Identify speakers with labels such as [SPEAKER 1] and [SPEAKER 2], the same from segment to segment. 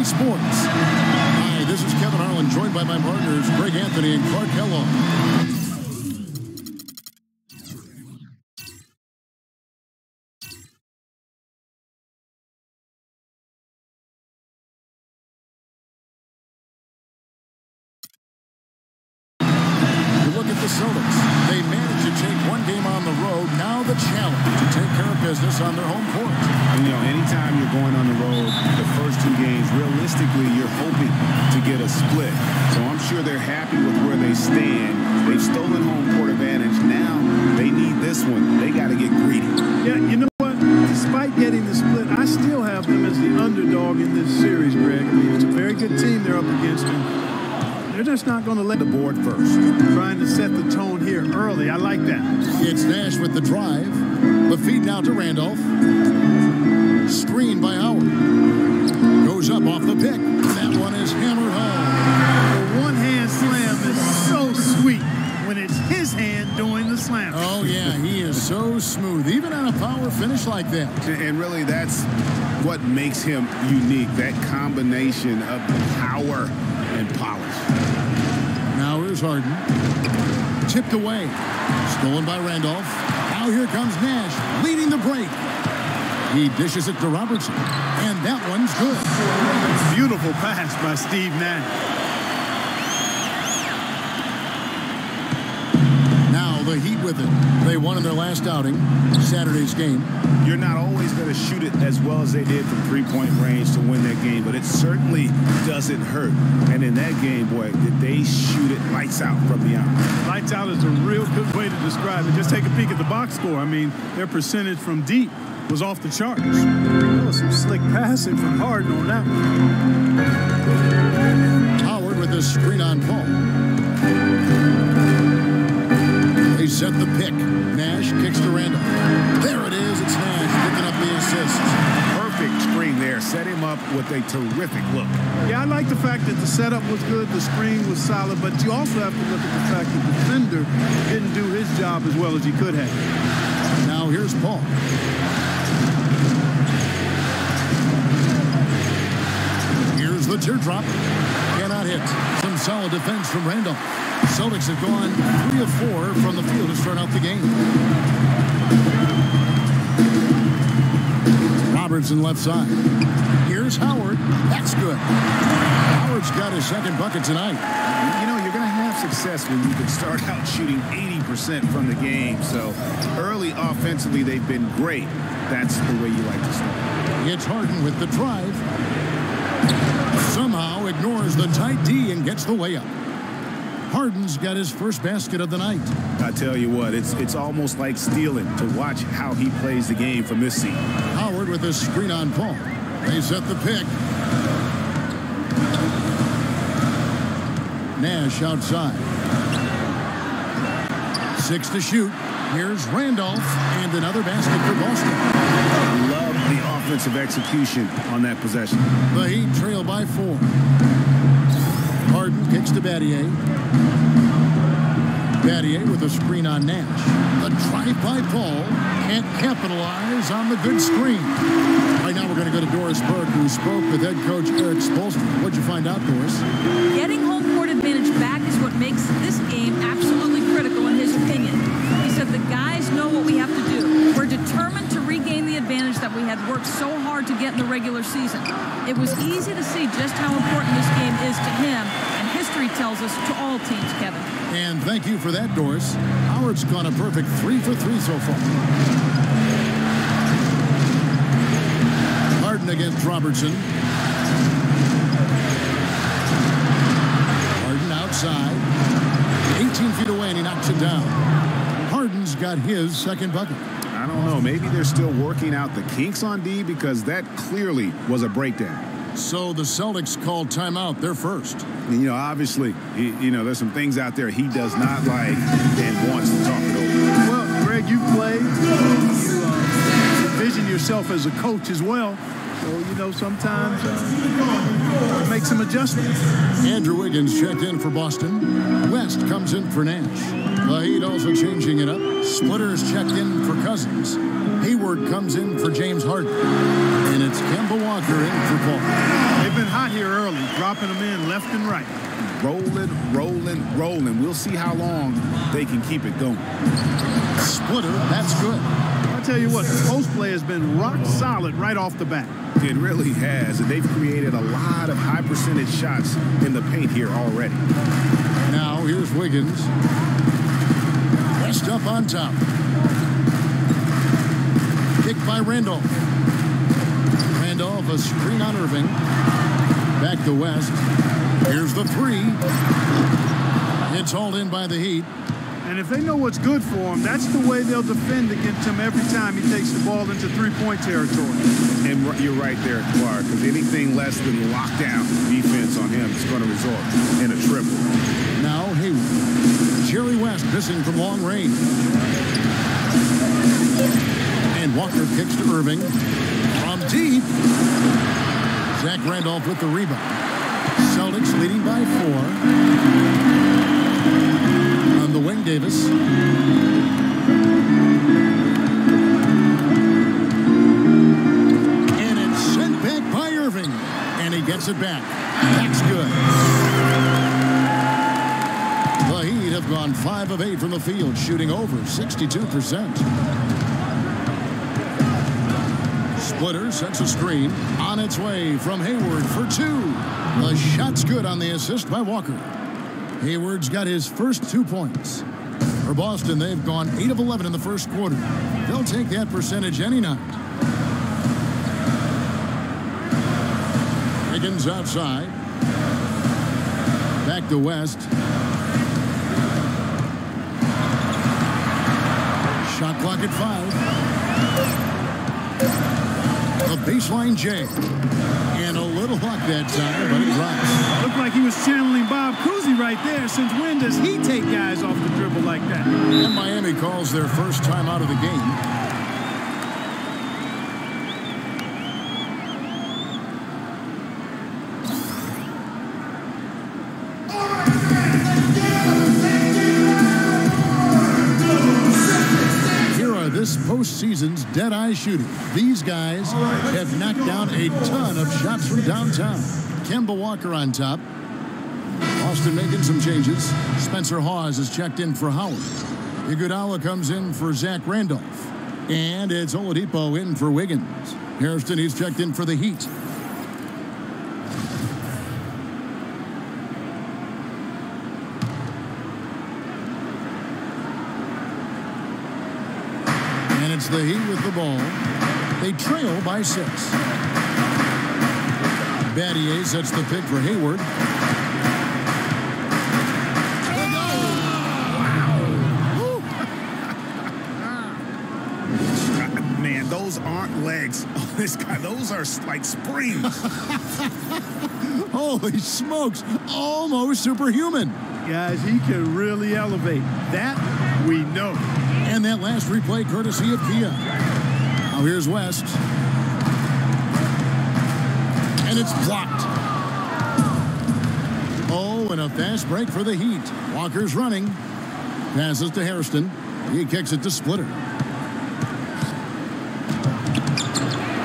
[SPEAKER 1] Sports. Hi, this is Kevin Harlan, joined by my partners, Greg Anthony and Clark Kellogg. Celtics. They managed to take one game on the road. Now the challenge to take care of business on their home court.
[SPEAKER 2] You know, anytime you're going on the road, the first two games, realistically, you're hoping to get a split. So I'm sure they're happy with where they stand. They've stolen home court advantage. Now they need this one. They got to get greedy.
[SPEAKER 3] Yeah, you know what? Despite getting the split, I still have them as the underdog in this series, Greg. I mean, it's a very good team they're up against. They're just not going to let
[SPEAKER 2] the board first.
[SPEAKER 3] Trying to set the tone here early. I like that.
[SPEAKER 1] It's Nash with the drive. The feed now to Randolph. Screen by Howard. Goes up off the pick. That one is hammered home.
[SPEAKER 3] The one-hand slam is so sweet when it's his hand doing the slam.
[SPEAKER 1] Oh, yeah. He is so smooth, even on a power finish like that.
[SPEAKER 2] And really, that's what makes him unique, that combination of power and polish.
[SPEAKER 1] Now here's Harden. Tipped away. Stolen by Randolph. Now here comes Nash leading the break. He dishes it to Robertson. And that one's good.
[SPEAKER 3] Beautiful pass by Steve Nash.
[SPEAKER 1] Now the Heat with it. They won in their last outing, Saturday's game.
[SPEAKER 2] You're not always going to shoot it as well as they did from three-point range to win that game, but it certainly doesn't hurt. And in that game, boy, did they shoot it lights out from beyond.
[SPEAKER 3] Lights out is a real good way to describe it. Just take a peek at the box score. I mean, their percentage from deep was off the charts. Oh, some slick passing from Harden on that one.
[SPEAKER 1] Howard with the screen on Paul. They set the pick. Nash kicks to Randolph. There it is. It's Nash picking up the assist.
[SPEAKER 2] Perfect screen there. Set him up with a terrific look.
[SPEAKER 3] Yeah, I like the fact that the setup was good, the screen was solid, but you also have to look at the fact that the defender didn't do his job as well as he could have.
[SPEAKER 1] Now here's Paul. Here's the teardrop. Cannot hit. Some solid defense from Randolph. Celtics have gone 3 of 4 from the field to start out the game. Robertson left side. Here's Howard. That's good. Howard's got his second bucket tonight.
[SPEAKER 2] You know, you're going to have success when you can start out shooting 80% from the game. So early offensively, they've been great. That's the way you like to start.
[SPEAKER 1] It's Harden with the drive. Somehow ignores the tight D and gets the layup. Harden's got his first basket of the night.
[SPEAKER 2] I tell you what, it's almost like stealing to watch how he plays the game from this seat.
[SPEAKER 1] Howard with a screen on Paul. They set the pick. Nash outside. 6 to shoot. Here's Randolph and another basket for Boston.
[SPEAKER 2] I love the offensive execution on that possession.
[SPEAKER 1] The Heat trail by 4. Harden kicks to Battier. Battier with a screen on Nash. The drive by Paul. Can't capitalize on the good screen. Right now we're going to go to Doris Burke, who spoke with head coach Eric Spoelstra. What'd you find out, Doris?
[SPEAKER 4] Getting home court advantage back is what makes this game absolutely critical in his opinion. He said the guys know what we have to do. We're determined to regain the advantage that we had worked so hard to get in the regular season. It was easy to see just how important this game is to him, and history tells us to all teams, Kevin.
[SPEAKER 1] And thank you for that, Doris. Howard's gone a perfect 3 for 3 so far. Harden against Robertson. Harden outside. 18 feet away, and he knocks it down. Harden's got his second bucket.
[SPEAKER 2] I don't know. Maybe they're still working out the kinks on D, because that clearly was a breakdown.
[SPEAKER 1] So the Celtics called timeout. They're first.
[SPEAKER 2] And, you know, obviously, there's some things out there he does not like and wants to talk it over.
[SPEAKER 3] Well, Greg, you played. You envision yourself as a coach as well. So, sometimes make some adjustments.
[SPEAKER 1] Andrew Wiggins checked in for Boston. West comes in for Nash. The Heat also changing it up. Splitters checked in for Cousins. Hayward comes in for James Harden. And it's Kemba Walker in for Paul.
[SPEAKER 3] They've been hot here early, dropping them in left and right.
[SPEAKER 2] Rolling, rolling, rolling. We'll see how long they can keep it going.
[SPEAKER 1] Splitter, that's good.
[SPEAKER 3] I'll tell you what, the post play has been rock solid right off the bat.
[SPEAKER 2] It really has, and they've created a lot of high percentage shots in the paint here already.
[SPEAKER 1] Now here's Wiggins. West up on top. Kick by Randolph. Randolph, a screen on Irving. Back to West. Here's the three. It's hauled in by the Heat.
[SPEAKER 3] And if they know what's good for him, that's the way they'll defend against him every time he takes the ball into three-point territory.
[SPEAKER 2] And you're right there, Clark, because anything less than lockdown defense on him is going to result in a triple.
[SPEAKER 1] Now Hayward. Jerry West missing from long range. And Walker kicks to Irving. From deep. Zach Randolph with the rebound. Celtics leading by 4. On the wing, Davis. And it's sent back by Irving. And he gets it back. That's good. The Heat have gone 5 of 8 from the field, shooting over 62%. Splitter sets a screen. On its way from Hayward for 2. The shot's good on the assist by Walker. Hayward's got his first 2 points. For Boston, they've gone 8 of 11 in the first quarter. They'll take that percentage any night. Higgins outside. Back to West. Shot clock at 5. A baseline J. And a little luck that time, but it drops.
[SPEAKER 3] Looked like he was channeling Bob Cousy right there. Since when does he take guys off the dribble like that?
[SPEAKER 1] And Miami calls their first time out of the game. This postseason's dead-eye shooting. These guys have knocked down a ton of shots from downtown. Kemba Walker on top. Boston making some changes. Spencer Hawes is checked in for Howard. Iguodala comes in for Zach Randolph. And it's Oladipo in for Wiggins. Hairston, he's checked in for the Heat. It's the Heat with the ball. They trail by 6. Battier sets the pick for Hayward.
[SPEAKER 2] Man, those aren't legs on this guy. Those are like springs.
[SPEAKER 1] Holy smokes. Almost superhuman.
[SPEAKER 3] Guys, he can really elevate. That we know.
[SPEAKER 1] And that last replay courtesy of Kia. Now here's West. And it's blocked. Oh, and a fast break for the Heat. Walker's running. Passes to Hairston. He kicks it to Splitter.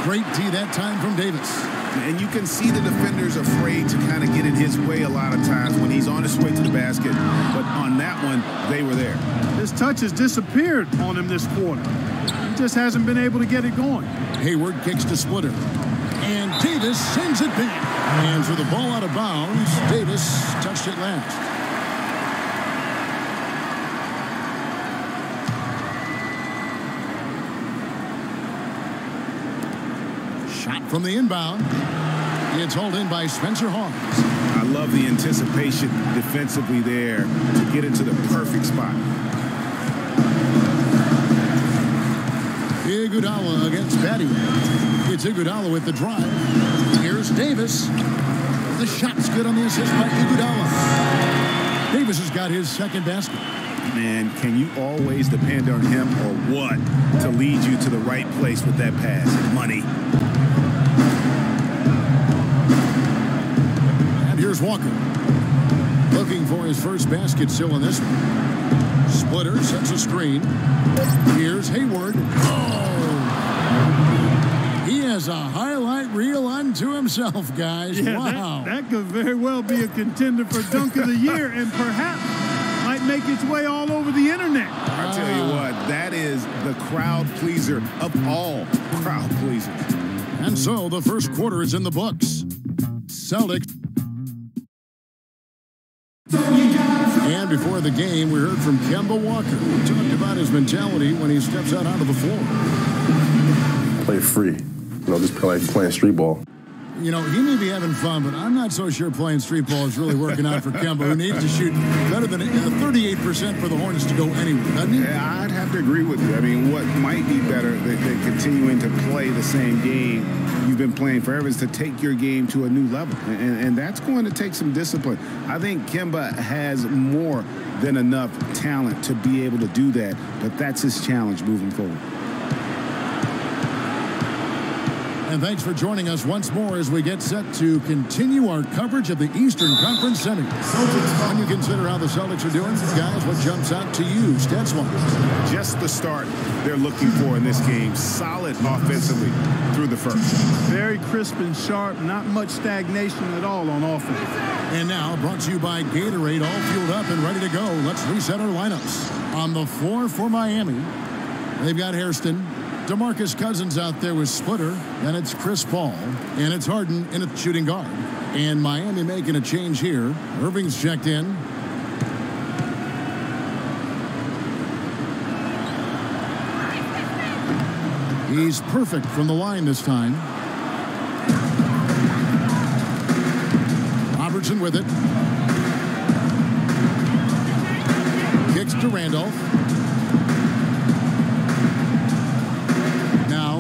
[SPEAKER 1] Great D that time from Davis.
[SPEAKER 2] And you can see the defenders afraid to kind of get in his way a lot of times when he's on his way to the basket. But on that one, they were there.
[SPEAKER 3] His touch has disappeared on him this quarter. He just hasn't been able to get it going.
[SPEAKER 1] Hayward kicks to Splitter. And Davis sends it back. And for the ball out of bounds, Davis touched it last. Shot from the inbound. It's hauled in by Spencer Hawes.
[SPEAKER 2] I love the anticipation defensively there to get into the perfect spot.
[SPEAKER 1] Iguodala against Battier. It's Iguodala with the drive. Here's Davis. The shot's good on the assist by Iguodala. Davis has got his second basket.
[SPEAKER 2] Man, can you always depend on him or what to lead you to the right place with that pass? Money.
[SPEAKER 1] And here's Walker. Looking for his first basket still in this one. Splitter sets a screen. Here's Hayward. Oh! He is a highlight reel unto himself, guys.
[SPEAKER 3] Yeah,
[SPEAKER 1] wow.
[SPEAKER 3] that could very well be a contender for Dunk of the Year and perhaps might make its way all over the internet.
[SPEAKER 2] I'll tell you what, that is the crowd pleaser of all crowd pleasers.
[SPEAKER 1] And so the first quarter is in the books. Celtics. And before the game, we heard from Kemba Walker. He talked about his mentality when he steps out onto the floor.
[SPEAKER 5] Play free. Just play like playing street ball.
[SPEAKER 1] He may be having fun, but I'm not so sure playing street ball is really working out for Kemba, who needs to shoot better than 38% for the Hornets to go anywhere, doesn't he?
[SPEAKER 2] Yeah, I'd have to agree with you. I mean, what might be better than continuing to play the same game you've been playing forever is to take your game to a new level, and that's going to take some discipline. I think Kemba has more than enough talent to be able to do that, but that's his challenge moving forward.
[SPEAKER 1] And thanks for joining us once more as we get set to continue our coverage of the Eastern Conference Semis. When you consider how the Celtics are doing, guys, what jumps out to you, stats-wise?
[SPEAKER 2] Just the start they're looking for in this game. Solid offensively through the first.
[SPEAKER 3] Very crisp and sharp, not much stagnation at all on offense.
[SPEAKER 1] And now, brought to you by Gatorade, all fueled up and ready to go. Let's reset our lineups. On the floor for Miami, they've got Hairston. DeMarcus Cousins out there with Splitter, and it's Chris Paul, and it's Harden in a shooting guard. And Miami making a change here. Irving's checked in. He's perfect from the line this time. Robertson with it. Kicks to Randolph.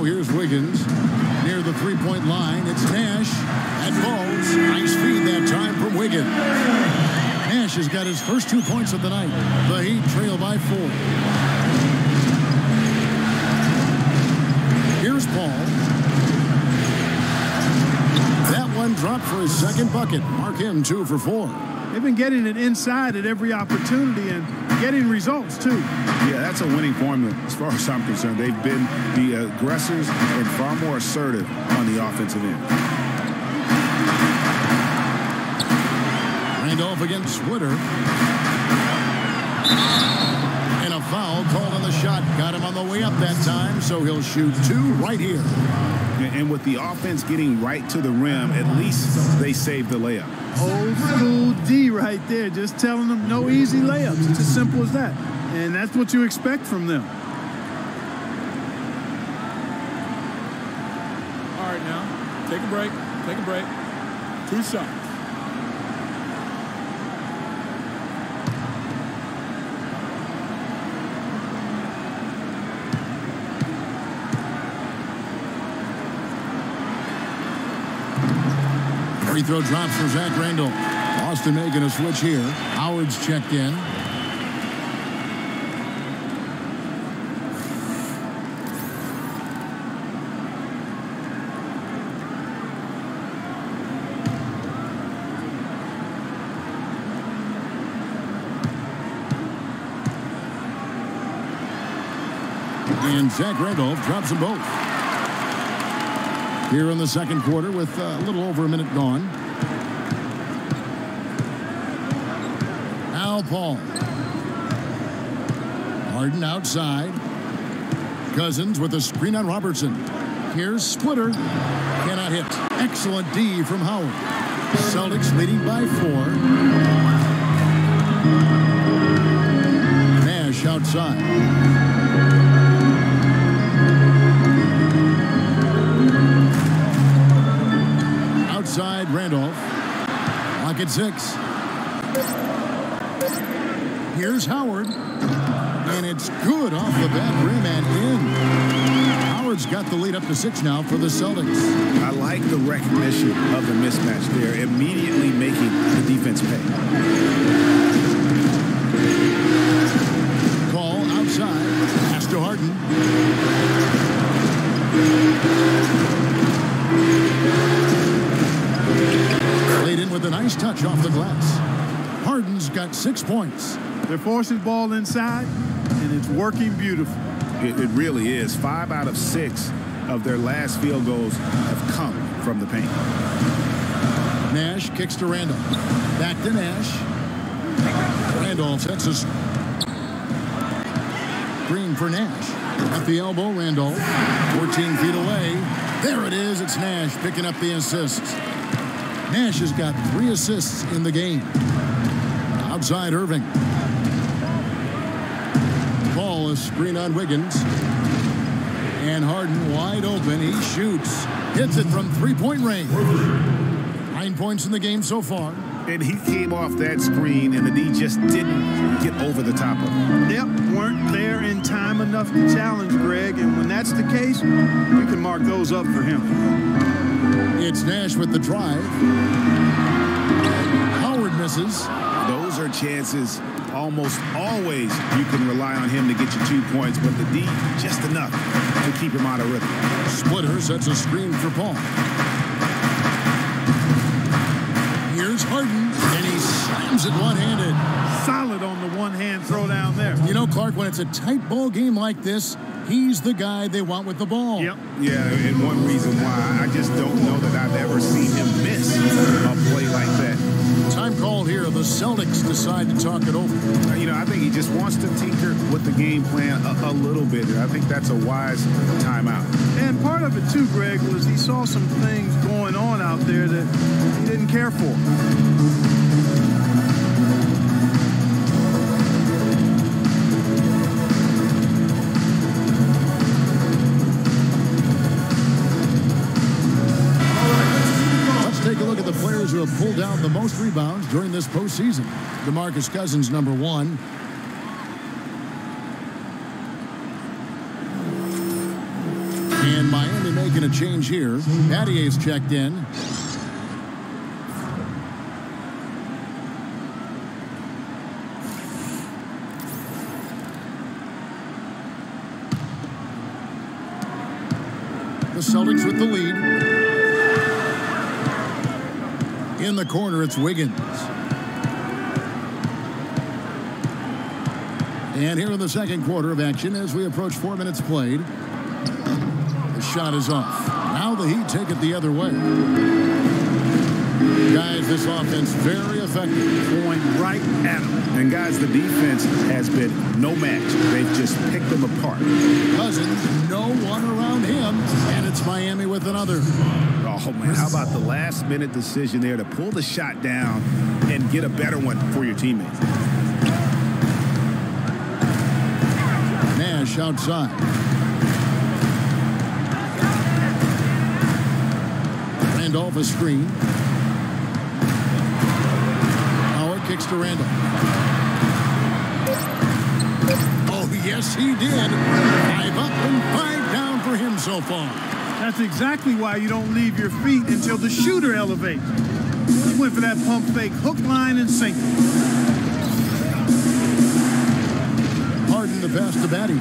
[SPEAKER 1] Here's Wiggins near the three-point line. It's Nash at falls. Nice feed that time from Wiggins. Nash has got his first 2 points of the night. The Heat trail by 4. Here's Paul. That one dropped for his second bucket. Mark him 2 for 4.
[SPEAKER 3] They've been getting it inside at every opportunity and getting results, too.
[SPEAKER 2] Yeah, that's a winning formula as far as I'm concerned. They've been the aggressors and far more assertive on the offensive end.
[SPEAKER 1] Randolph against Splitter. And a foul called on the shot. Got him on the way up that time, so he'll shoot 2 right here.
[SPEAKER 2] And with the offense getting right to the rim, at least they saved the layup.
[SPEAKER 3] Old school D right there, just telling them no easy layups. It's as simple as that. And that's what you expect from them.
[SPEAKER 6] All right, now, take a break. Take a break. 2 shots.
[SPEAKER 1] Free throw drops for Zach Randolph. Boston making a switch here. Howard's checked in. And Zach Randolph drops them both. Here in the second quarter with a little over a minute gone. Al Paul. Harden outside. Cousins with a screen on Robertson. Here's Splitter. Cannot hit. Excellent D from Howard. Celtics leading by 4. Nash outside. Outside Randolph. Lock at 6. Here's Howard. And it's good off the back rim and in. Howard's got the lead up to 6 now for the Celtics.
[SPEAKER 2] I like the recognition of the mismatch there, immediately making the defense pay.
[SPEAKER 1] Call outside. Pass to Harden. Laid in with a nice touch off the glass. Harden's got 6 points.
[SPEAKER 3] They're forcing the ball inside, and it's working beautifully.
[SPEAKER 2] It really is. 5 out of 6 of their last field goals have come from the paint.
[SPEAKER 1] Nash kicks to Randolph. Back to Nash. Randolph sets a screen for Nash. At the elbow, Randolph. 14 feet away. There it is. It's Nash picking up the assist. Nash has got 3 assists in the game. Outside Irving. Ball is screen on Wiggins. And Harden wide open. He shoots. Hits it from three-point range. 9 points in the game so far.
[SPEAKER 2] And he came off that screen, and the D just didn't get over the top of him.
[SPEAKER 3] Yep, weren't there in time enough to challenge Greg, and when that's the case, you can mark those up for him.
[SPEAKER 1] It's Nash with the drive. Howard misses.
[SPEAKER 2] Those are chances almost always you can rely on him to get you 2 points, but the D just enough to keep him out of rhythm.
[SPEAKER 1] Splitter sets a screen for Paul. Here's Harden, and he slams it one-handed.
[SPEAKER 3] Solid on the one-hand throw down there.
[SPEAKER 1] You know, Clark, when it's a tight ball game like this, he's the guy they want with the ball.
[SPEAKER 3] Yep.
[SPEAKER 2] Yeah, and one reason why I just don't know that I've ever seen him miss a play like that.
[SPEAKER 1] Time called here. The Celtics decide to talk it over.
[SPEAKER 2] You know, I think he just wants to tinker with the game plan a little bit. I think that's a wise timeout.
[SPEAKER 3] And part of it, too, Greg, was he saw some things going on out there that he didn't care for.
[SPEAKER 1] Take a look at the players who have pulled down the most rebounds during this postseason. DeMarcus Cousins, number 1. And Miami making a change here. Battier's checked in. The Celtics with the lead. In the corner, it's Wiggins. And here in the second quarter of action, as we approach 4 minutes played, the shot is off. Now the Heat take it the other way. Guys, this offense very effective.
[SPEAKER 3] Going right at him.
[SPEAKER 2] And guys, the defense has been no match. They've just picked them apart.
[SPEAKER 1] Cousins, no one around him, and it's Miami with another.
[SPEAKER 2] Oh, man, how about the last-minute decision there to pull the shot down and get a better one for your teammates?
[SPEAKER 1] Nash outside. Randolph a screen. Howard kicks to Randolph. Oh, yes, he did. 5 up and 5 down for him so far.
[SPEAKER 3] That's exactly why you don't leave your feet until the shooter elevates. He went for that pump fake, hook, line, and sinker.
[SPEAKER 1] Harden the pass to Batty.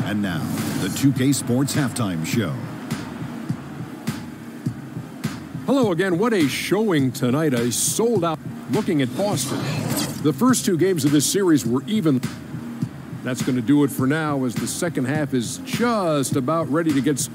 [SPEAKER 7] And now, the 2K Sports Halftime Show.
[SPEAKER 8] Hello again. What a showing tonight. A sold-out looking at Boston. The first two games of this series were even. That's going to do it for now as the second half is just about ready to get.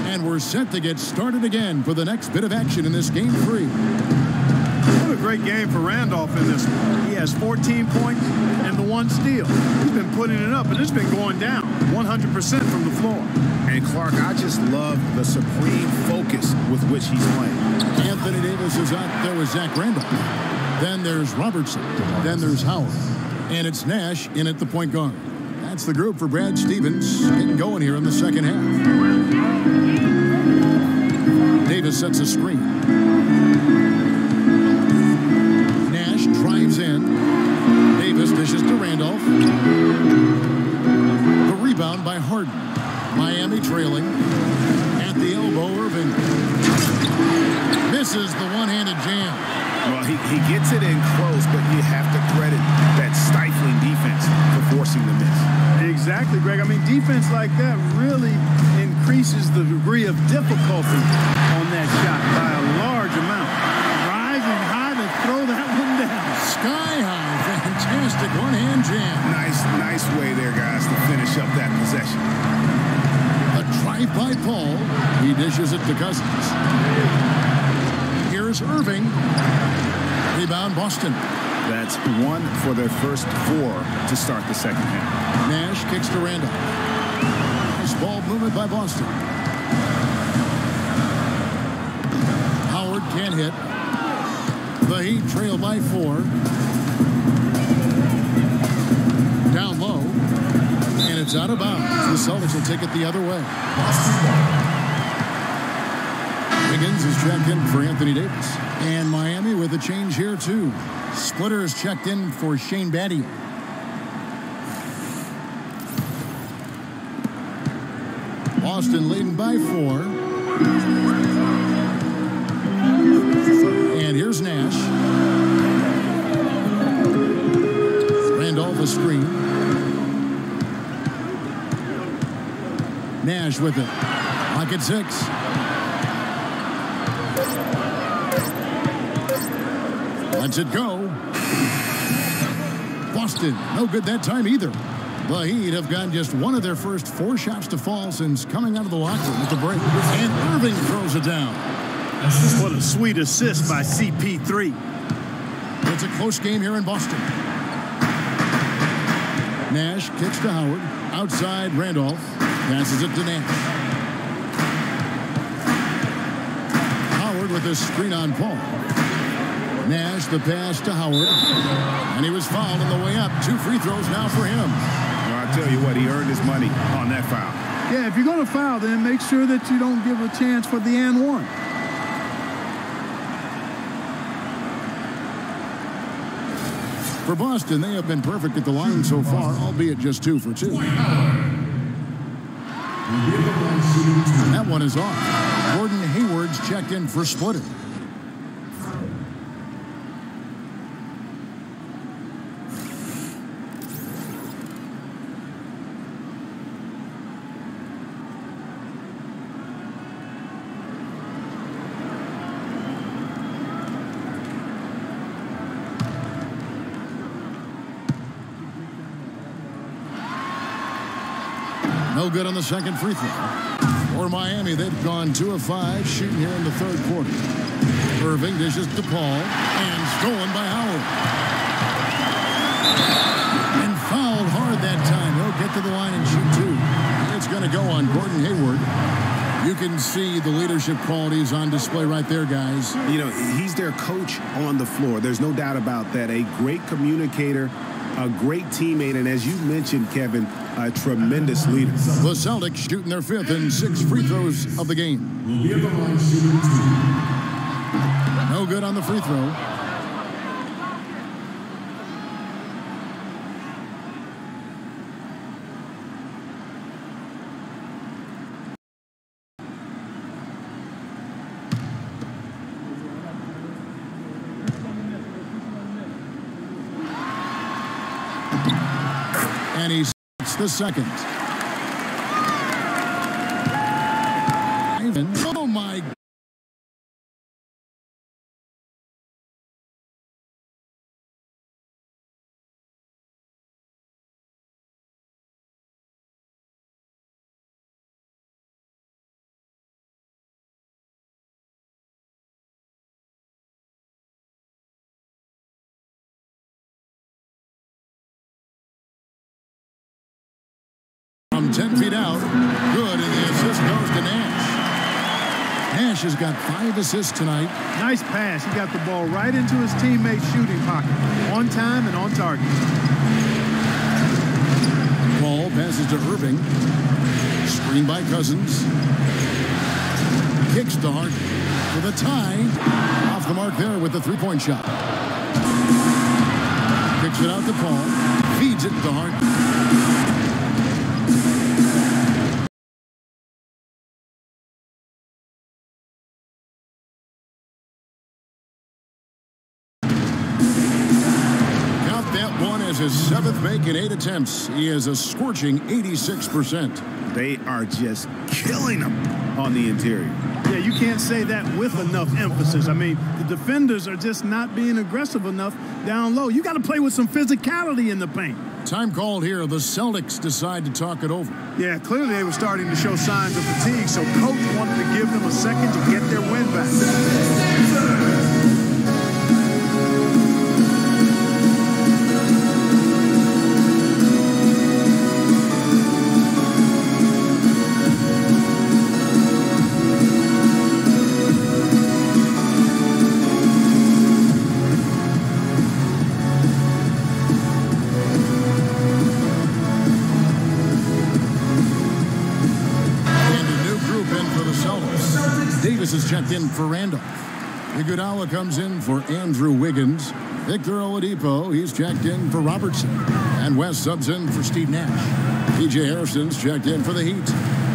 [SPEAKER 1] And we're set to get started again for the next bit of action in this game 3.
[SPEAKER 3] What a great game for Randolph in this one. He has 14 points and the 1 steal. He's been putting it up, and it's been going down 100% from the floor.
[SPEAKER 2] And Clark, I just love the supreme focus with which he's playing.
[SPEAKER 1] Anthony Davis is out there with Zach Randolph. Then there's Robertson. Then there's Howard. And it's Nash in at the point guard. That's the group for Brad Stevens getting going here in the second half. Davis sets a screen. Nash drives in. Davis dishes to Randolph. The rebound by Harden. Miami trailing. At the elbow, Irving. Misses the one-handed jam.
[SPEAKER 2] Well, he gets it in close, but you have to credit that stifling defense for forcing the miss.
[SPEAKER 3] Exactly, Greg. I mean, defense like that really increases the degree of difficulty on that shot by a large amount. Rising high to throw that one down.
[SPEAKER 1] Sky high. Fantastic one-hand jam.
[SPEAKER 2] Nice way there, guys, to finish up that possession.
[SPEAKER 1] A drive by Paul. He dishes it to Cousins. Here's Irving. Rebound Boston.
[SPEAKER 2] That's 1 for their first 4 to start the second half.
[SPEAKER 1] Nash kicks to Randolph. Nice ball movement by Boston. Howard can't hit. The Heat trail by 4. Down low. And it's out of bounds. The Celtics will take it the other way. Higgins is checked in for Anthony Davis. And Miami with a change here, too. Splitter is checked in for Shane Battier. Boston leading by 4. And here's Nash. Randolph a screen. Nash with it. Lock at 6. Lets it go. Boston, no good that time either. The Heat have gotten just one of their first 4 shots to fall since coming out of the locker room at the break. And Irving throws it down.
[SPEAKER 3] What a sweet assist by CP3.
[SPEAKER 1] It's a close game here in Boston. Nash kicks to Howard. Outside Randolph. Passes it to Nash. Howard with a screen on Paul. Nash the pass to Howard. And he was fouled on the way up. 2 free throws now for him.
[SPEAKER 2] Well, I tell you what, he earned his money on that foul.
[SPEAKER 3] Yeah, if you're going to foul, then make sure that you don't give a chance for the and one.
[SPEAKER 1] For Boston, they have been perfect at the line so far, albeit just 2 for 2. That one is off. Gordon Hayward's checked in for Splitter. No good on the second free throw. For Miami, they've gone 2 of 5 shooting here in the 3rd quarter. Irving dishes to Paul and stolen by Howard. And fouled hard that time. He'll get to the line and shoot 2. It's going to go on Gordon Hayward. You can see the leadership qualities on display right there, guys.
[SPEAKER 2] You know, he's their coach on the floor. There's no doubt about that. A great communicator, a great teammate, and as you mentioned, Kevin, a tremendous leader.
[SPEAKER 1] The Celtics shooting their 5th and 6th free throws of the game. No good on the free throw. And he's the second. Oh, my. From 10 feet out, good, and the assist goes to Nash. Nash has got 5 assists tonight.
[SPEAKER 3] Nice pass. He got the ball right into his teammate's shooting pocket. On time and on target.
[SPEAKER 1] Ball passes to Irving. Screen by Cousins. Kicks to Hart for the tie. Off the mark there with the 3-point shot. Kicks it out to Paul. Feeds it to Hart. His 7th make in 8 attempts. He is a scorching 86%.
[SPEAKER 2] They are just killing them on the interior.
[SPEAKER 3] Yeah, you can't say that with enough emphasis. I mean, the defenders are just not being aggressive enough down low. You got to play with some physicality in the paint.
[SPEAKER 1] Time called here. The Celtics decide to talk it over.
[SPEAKER 3] Yeah, clearly they were starting to show signs of fatigue, so coach wanted to give them a second to get their win back.
[SPEAKER 1] Is checked in for Randolph. Iguodala comes in for Andrew Wiggins. Victor Oladipo, he's checked in for Robertson. And West subs in for Steve Nash. P.J. Harrison's checked in for the Heat.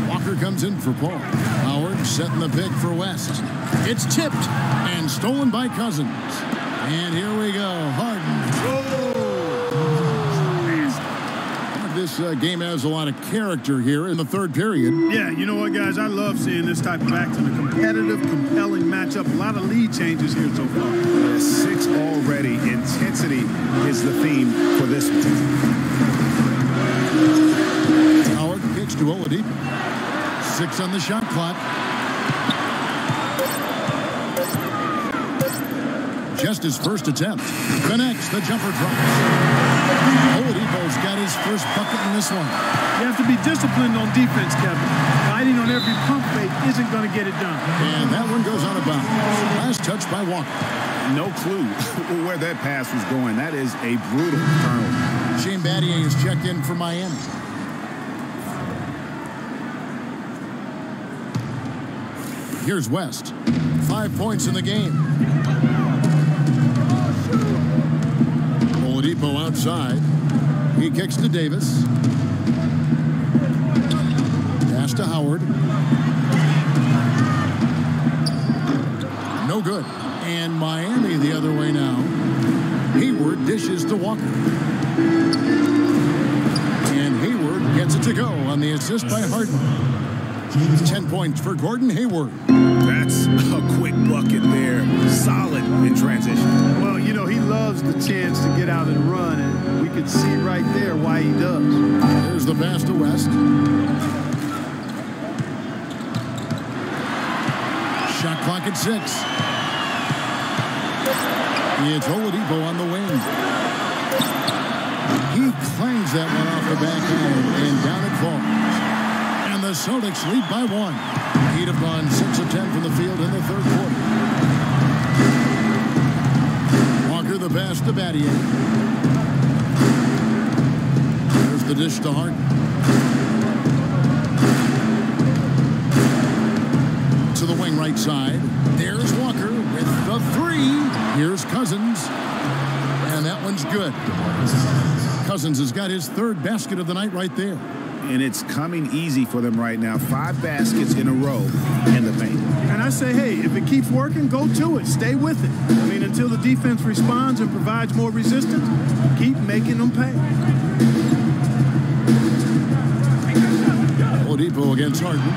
[SPEAKER 1] Walker comes in for Paul. Howard setting the pick for West. It's tipped and stolen by Cousins. And here we go. Harden. This This game has a lot of character here in the third period.
[SPEAKER 3] Yeah, you know what, guys? I love seeing this type of action. A competitive, compelling matchup. A lot of lead changes here so far.
[SPEAKER 2] 6 already. Intensity is the theme for this one.
[SPEAKER 1] Howard kicks to Oladipo. 6 on the shot clock. Just his first attempt. Connects. The jumper drops. Oladipo's got his first bucket in this one.
[SPEAKER 3] You have to be disciplined on defense, Kevin. Fighting on every pump fake isn't going to get it done.
[SPEAKER 1] And that one goes out of bounds. Last touch by Walker.
[SPEAKER 2] No clue where that pass was going. That is a brutal turnover.
[SPEAKER 1] Shane Battier is checked in for Miami. Here's West. 5 points in the game. Oladipo outside. He kicks to Davis. Pass to Howard. No good. And Miami the other way now. Hayward dishes to Walker. And Hayward gets it to go on the assist by Harden. 10 points for Gordon Hayward.
[SPEAKER 2] That's a quick bucket there. Solid in transition.
[SPEAKER 3] Well, you know, he loves the chance to get out and run, and we could see right there why he does.
[SPEAKER 1] There's the pass to West. Shot clock at 6. It's Oladipo on the wing. He clangs that one off the backhand, and down it falls. And the Celtics lead by 1. He'd have gone 6 of 10 from the field in the third quarter. Walker the pass to Battier. There's the dish to Harden. To the wing right side. There's Walker with the 3. Here's Cousins. And that one's good. Cousins has got his 3rd basket of the night right there.
[SPEAKER 2] And it's coming easy for them right now. 5 baskets in a row in the paint.
[SPEAKER 3] And I say, hey, if it keeps working, go to it. Stay with it. I mean, until the defense responds and provides more resistance, keep making them pay.
[SPEAKER 1] Oladipo against Harden.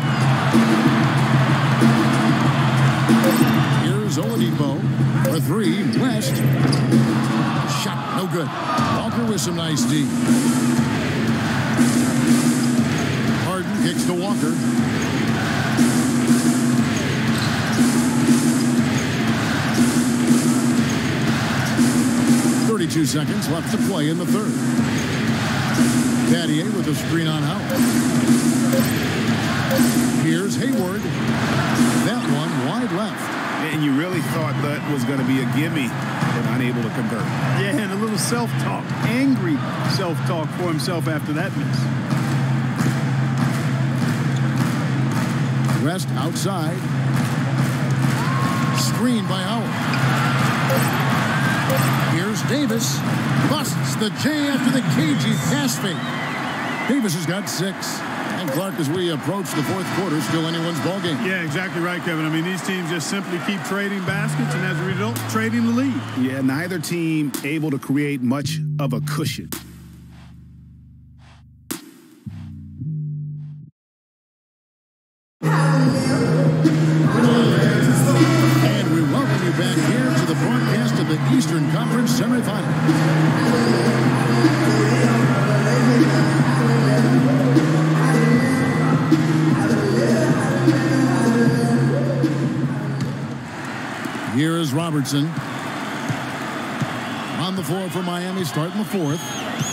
[SPEAKER 1] Here's Oladipo. For 3, West. Shot no good. Walker with some nice D. Harden kicks to Walker. .32 seconds left to play in the third. Battier with a screen on Howard. Here's Hayward. That one wide left.
[SPEAKER 2] And you really thought that was going to be a gimme, but unable to convert.
[SPEAKER 3] Yeah, and a little self-talk, angry self-talk for himself after that miss.
[SPEAKER 1] West outside. Screen by Howard. Here's Davis. Busts the J after the cagey pass fake. Davis has got 6. And Clark, as we approach the fourth quarter, still anyone's ballgame.
[SPEAKER 3] Yeah, exactly right, Kevin. I mean, these teams just simply keep trading baskets, and as a result, trading the lead.
[SPEAKER 2] Yeah, neither team able to create much of a cushion.
[SPEAKER 1] And we welcome you back here to the broadcast of the Eastern Conference semifinal. Here is Robertson. On the floor for Miami, starting the 4th.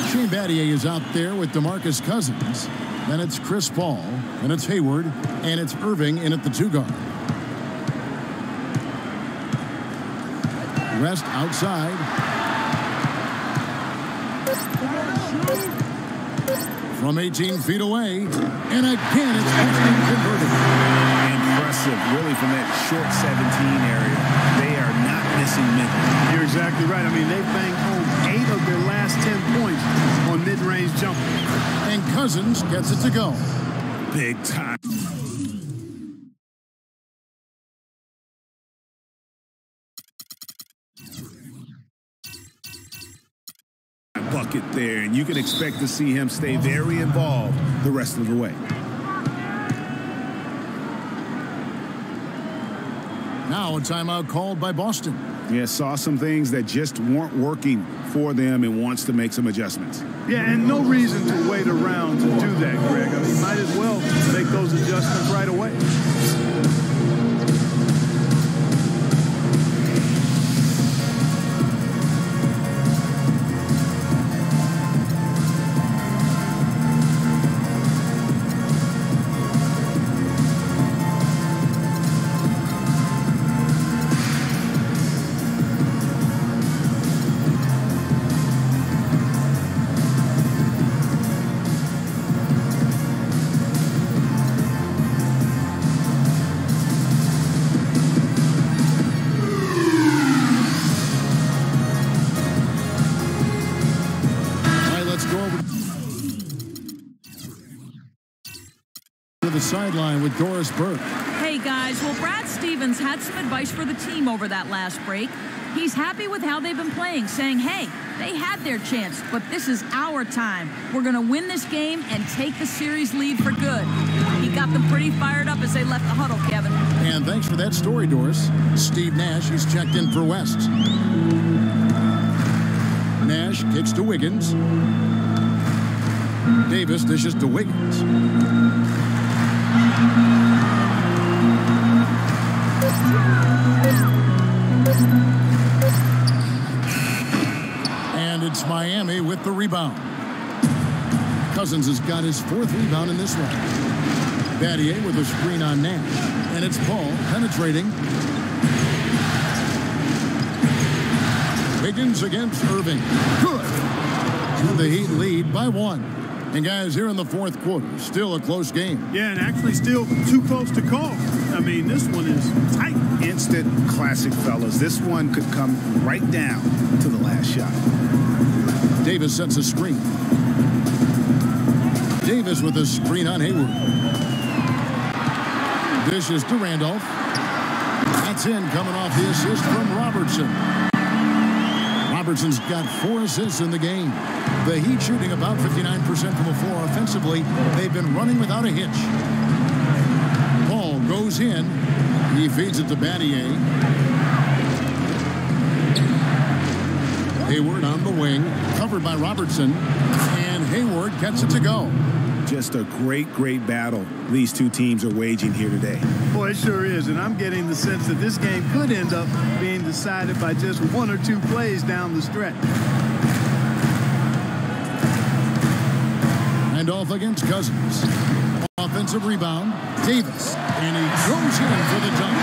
[SPEAKER 1] Shane Battier is out there with DeMarcus Cousins. Then it's Chris Paul. Then it's Hayward. And it's Irving in at the 2 guard. West outside. From 18 feet away. And again, it's converted.
[SPEAKER 2] Impressive, really, from that short 17 area. They are not missing mid.
[SPEAKER 3] You're exactly right. I mean, they've banged home 8 of their last 10 points on mid-range jumpers.
[SPEAKER 1] And Cousins gets it to go.
[SPEAKER 2] Big time. bucket there, and you can expect to see him stay very involved the rest of the way.
[SPEAKER 1] Now a timeout called by Boston.
[SPEAKER 2] Yeah, saw some things that just weren't working for them and wants to make some adjustments.
[SPEAKER 3] Yeah, and no reason to wait around to do that, Greg. I mean, might as well make those adjustments right away.
[SPEAKER 1] The sideline with Doris Burke.
[SPEAKER 4] Hey guys, well, Brad Stevens had some advice for the team over that last break. He's happy with how they've been playing, saying, hey, they had their chance, but this is our time. We're going to win this game and take the series lead for good. He got them pretty fired up as they left the huddle, Kevin.
[SPEAKER 1] And thanks for that story, Doris. Steve Nash is checked in for West. Nash kicks to Wiggins. Davis dishes to Wiggins. And it's Miami with the rebound. Cousins has got his fourth rebound in this one. Battier with a screen on Nash. And it's Paul penetrating. Wiggins against Irving. Good. And the Heat lead by 1. And guys, here in the fourth quarter, still a close game.
[SPEAKER 3] Yeah, and actually still too close to call. I mean, this one is tight.
[SPEAKER 2] Instant classic, fellas. This one could come right down to the last shot.
[SPEAKER 1] Davis sets a screen. Davis with a screen on Hayward. Dishes to Randolph. That's in, coming off the assist from Robertson. Robertson's got 4 assists in the game. The Heat shooting about 59% from the floor offensively. They've been running without a hitch. Paul goes in. He feeds it to Battier. Hayward on the wing, covered by Robertson. And Hayward gets it to go.
[SPEAKER 2] Just a great battle these two teams are waging here today.
[SPEAKER 3] Boy, it sure is, and I'm getting the sense that this game could end up being decided by just 1 or 2 plays down the stretch.
[SPEAKER 1] Randolph against Cousins. Offensive rebound, Davis, and he goes in for the dunk.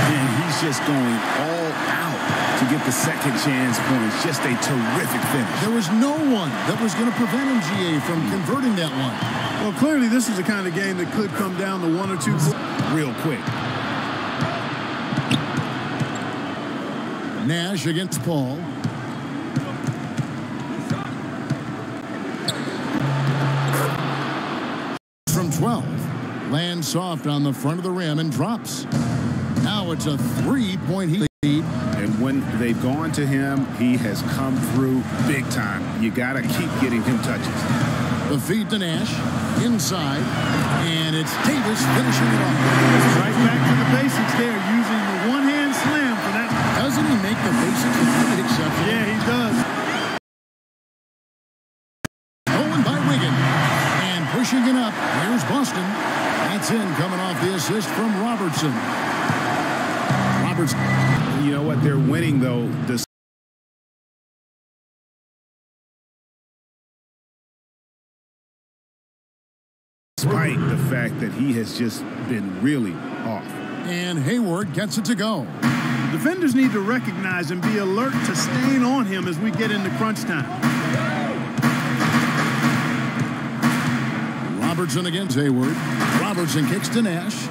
[SPEAKER 2] And he's just going all out to get the second chance points. Just a terrific finish.
[SPEAKER 1] There was no one that was going to prevent MGA from converting that one.
[SPEAKER 3] Well, clearly this is the kind of game that could come down to 1 or 2
[SPEAKER 2] real quick.
[SPEAKER 1] Nash against Paul. From 12. Lands soft on the front of the rim and drops. Now it's a 3-point lead.
[SPEAKER 2] And when they've gone to him, he has come through big time. You got to keep getting him touches.
[SPEAKER 1] The feed to Nash. Inside. And it's Davis finishing it off.
[SPEAKER 3] Right back to the basics there, using the one-hand slam for that.
[SPEAKER 1] Doesn't he make the basics a great exception?
[SPEAKER 3] Yeah, he does.
[SPEAKER 1] Going by Wiggins. And pushing it up. Here's Boston. That's in, coming off the assist from Robertson. Robertson.
[SPEAKER 2] You know what? They're winning, though. Despite the fact that he has just been really off.
[SPEAKER 1] And Hayward gets it to go.
[SPEAKER 3] Defenders need to recognize and be alert to staying on him as we get into crunch time.
[SPEAKER 1] Robertson against Hayward. Robertson kicks to Nash.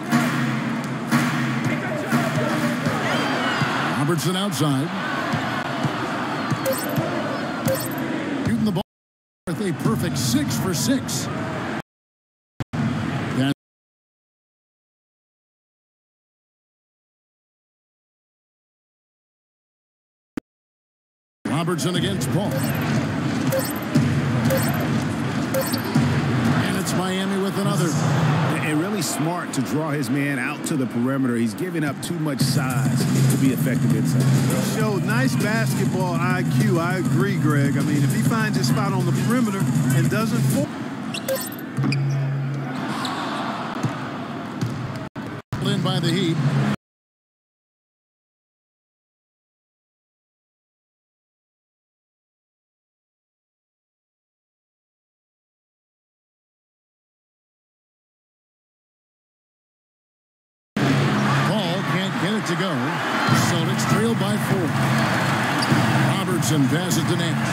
[SPEAKER 1] Robertson outside. Shooting the ball with a perfect 6 for 6. Robertson against Paul. another.
[SPEAKER 2] And really smart to draw his man out to the perimeter. He's giving up too much size to be effective inside.
[SPEAKER 3] Showed nice basketball IQ. I agree, Greg. I mean, if he finds his spot on the perimeter and doesn't fall.
[SPEAKER 1] In by the Heat. Get it to go. Celtics trail by 4. Robertson passes to Nash.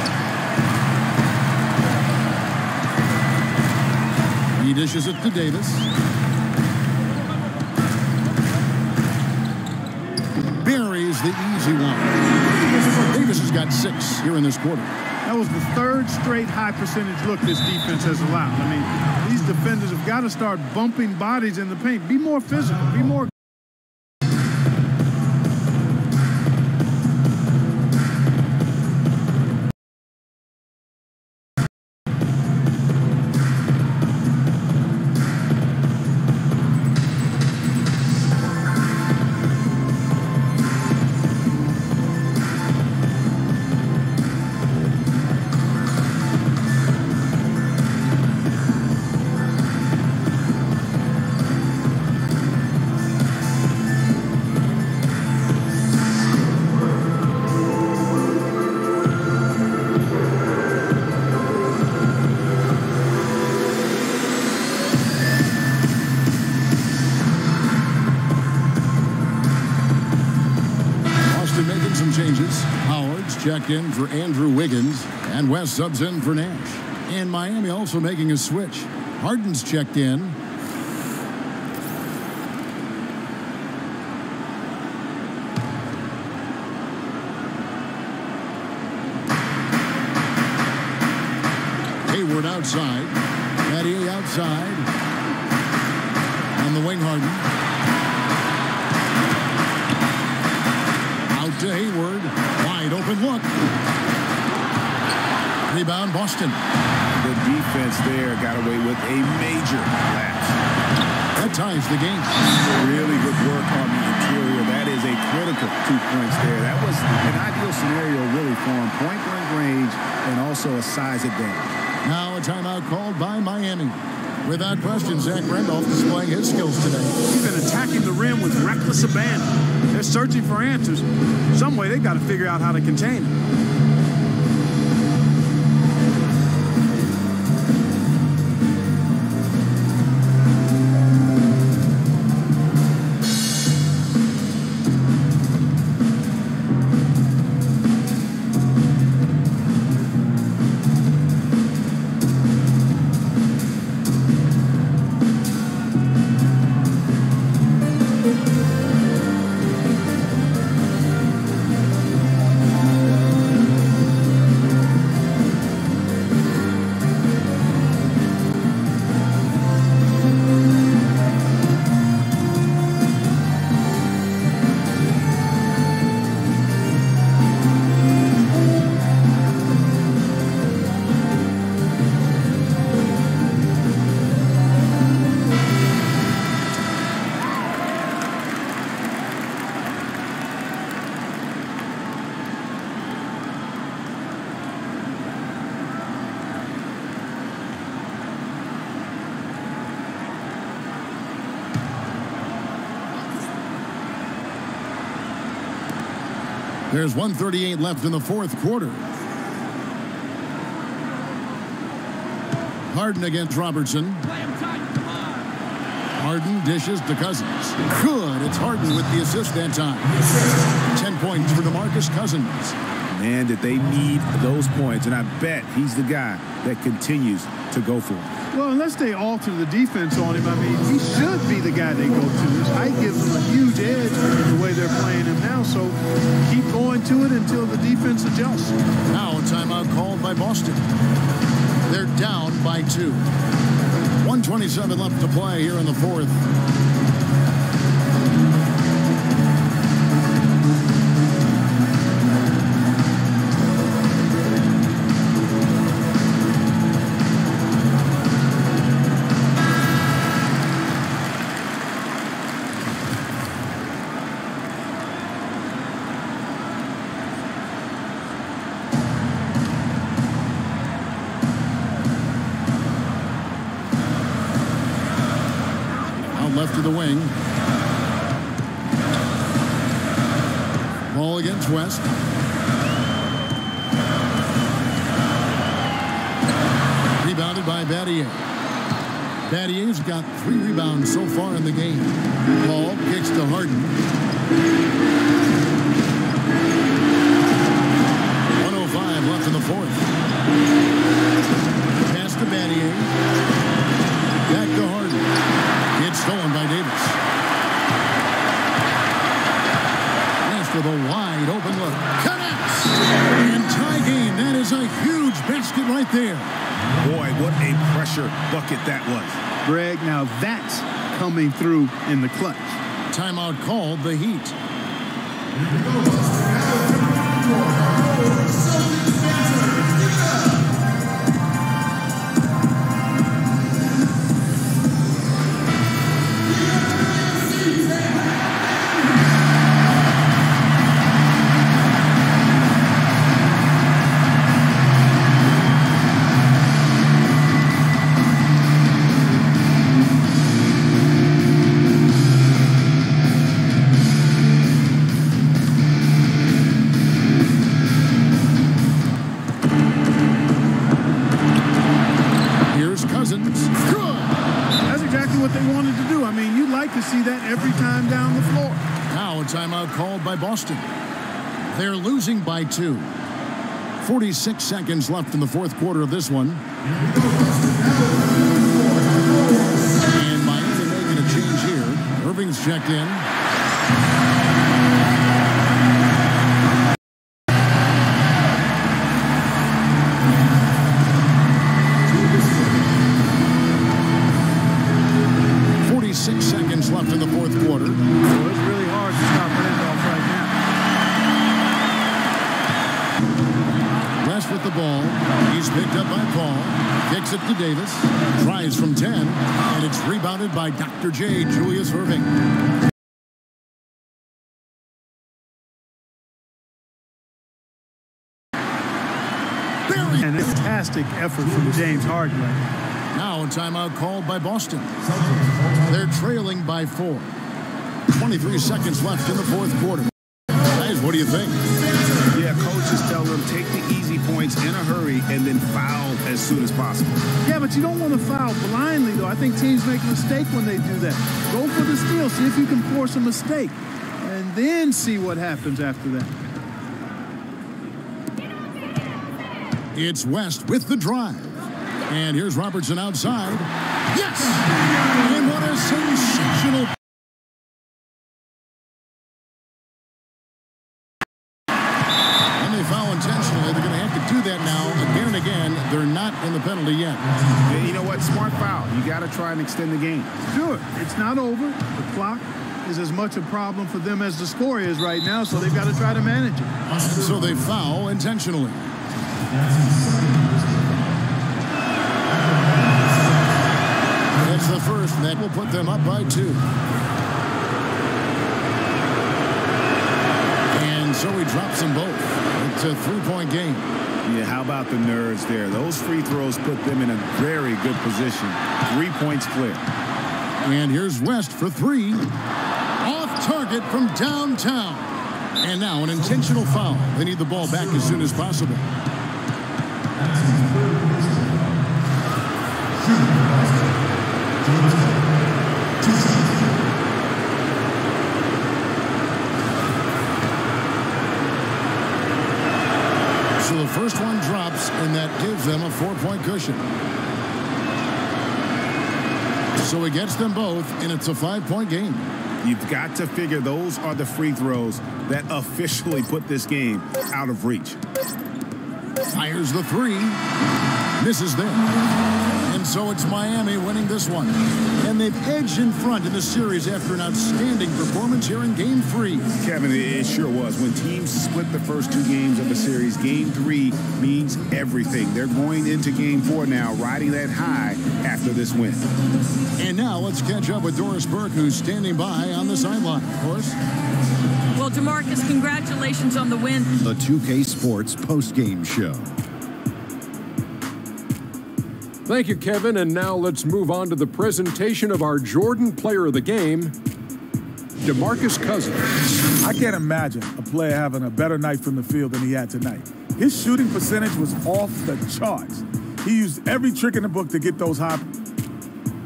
[SPEAKER 1] He dishes it to Davis. Buries the easy one. Davis has got 6 here in this quarter.
[SPEAKER 3] That was the 3rd straight high percentage look this defense has allowed. I mean, these defenders have got to start bumping bodies in the paint. Be more physical. Be more. Checked in for Andrew Wiggins, and West subs in for Nash. And Miami also making a switch. Harden's checked in. Hayward outside. Matty outside. On the wing, Harden. Out to Hayward. Wide open look. Rebound, Boston.
[SPEAKER 2] The defense there got away with a major lapse.
[SPEAKER 1] That ties the game.
[SPEAKER 2] Really good work on the interior. That is a critical 2 points there. That was an ideal scenario really for him. Point-blank range and also a size advantage.
[SPEAKER 1] Now a timeout called by Miami. Without question, Zach Randolph displaying his skills today.
[SPEAKER 3] He's been attacking the rim with reckless abandon. They're searching for answers. Some way they've got to figure out how to contain him.
[SPEAKER 1] There's 1:38 left in the fourth quarter. Harden against Robertson. Harden dishes to Cousins. Good. It's Harden with the assist that time. 10 points for DeMarcus Cousins.
[SPEAKER 2] Man, did they need those points, and I bet he's the guy that continues to go for it.
[SPEAKER 3] Well, unless they alter the defense on him, I mean, he should be the guy they go to. His height gives him a huge edge the way they're playing him now, so keep going to it until the defense adjusts.
[SPEAKER 1] Now a timeout called by Boston. They're down by 2. 1:27 left to play here in the fourth. left of the wing. Ball against West. Rebounded by Battier. Battier's got 3 rebounds so far in the game. Ball kicks to Harden. 1:05 left in the fourth. Pass to Battier. Back to Harden. It's stolen by Davis. West with a wide open look. Connects! And tie game. That is a huge basket right there.
[SPEAKER 2] Boy, what a pressure bucket that was.
[SPEAKER 3] Greg, now that's coming through in the clutch.
[SPEAKER 1] Timeout called the Heat. Timeout called by Boston. They're losing by 2. 46 seconds left in the fourth quarter of this one. And Miami making a change here. Irving's checked in. Left in the fourth quarter.
[SPEAKER 3] Well, it's really hard to stop Randolph right now.
[SPEAKER 1] West with the ball. He's picked up by Paul. Kicks it to Davis. Tries from 10. And it's rebounded by Dr. J, Julius Irving.
[SPEAKER 3] An fantastic effort from James Harden.
[SPEAKER 1] Now a timeout called by Boston. They're trailing by 4. 23 seconds left in the fourth quarter. Guys, what do you think?
[SPEAKER 2] Yeah, coaches tell them take the easy points in a hurry and then foul as soon as possible.
[SPEAKER 3] Yeah, but you don't want to foul blindly, though. I think teams make a mistake when they do that. Go for the steal. See if you can force a mistake. And then see what happens after that.
[SPEAKER 1] It's West with the drive. And here's Robertson outside. Yes! And what a sensational... And they foul intentionally. They're going to have to do that now again and again. They're not in the penalty yet.
[SPEAKER 2] Yeah, you know what? Smart foul. You got to try and extend the game.
[SPEAKER 3] Sure. It's not over. The clock is as much a problem for them as the score is right now, so they've got to try to manage it.
[SPEAKER 1] So they foul intentionally. That's the first, and that will put them up by 2. And so he drops them both. It's a 3-point game.
[SPEAKER 2] Yeah, how about the nerves there? Those free throws put them in a very good position. 3 points clear.
[SPEAKER 1] And here's West for 3. Off target from downtown. And now an intentional foul. They need the ball back as soon as possible. So the first one drops, and that gives them a 4-point cushion. So he gets them both, and it's a 5-point game.
[SPEAKER 2] You've got to figure those are the free throws that officially put this game out of reach.
[SPEAKER 1] Fires the 3. Misses them. And so it's Miami winning this one. And they've edged in front in the series after an outstanding performance here in Game 3.
[SPEAKER 2] Kevin, it sure was. When teams split the first 2 games of a series, Game 3 means everything. They're going into Game 4 now, riding that high after this win.
[SPEAKER 1] And now let's catch up with Doris Burke, who's standing by on the sideline. Doris?
[SPEAKER 4] Well, DeMarcus, congratulations on the win.
[SPEAKER 7] The 2K Sports postgame show.
[SPEAKER 8] Thank you, Kevin. And now let's move on to the presentation of our Jordan Player of the Game, DeMarcus Cousins.
[SPEAKER 9] I can't imagine a player having a better night from the field than he had tonight. His shooting percentage was off the charts. He used every trick in the book to get those high.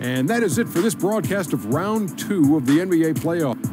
[SPEAKER 8] And that is it for this broadcast of Round 2 of the NBA playoffs.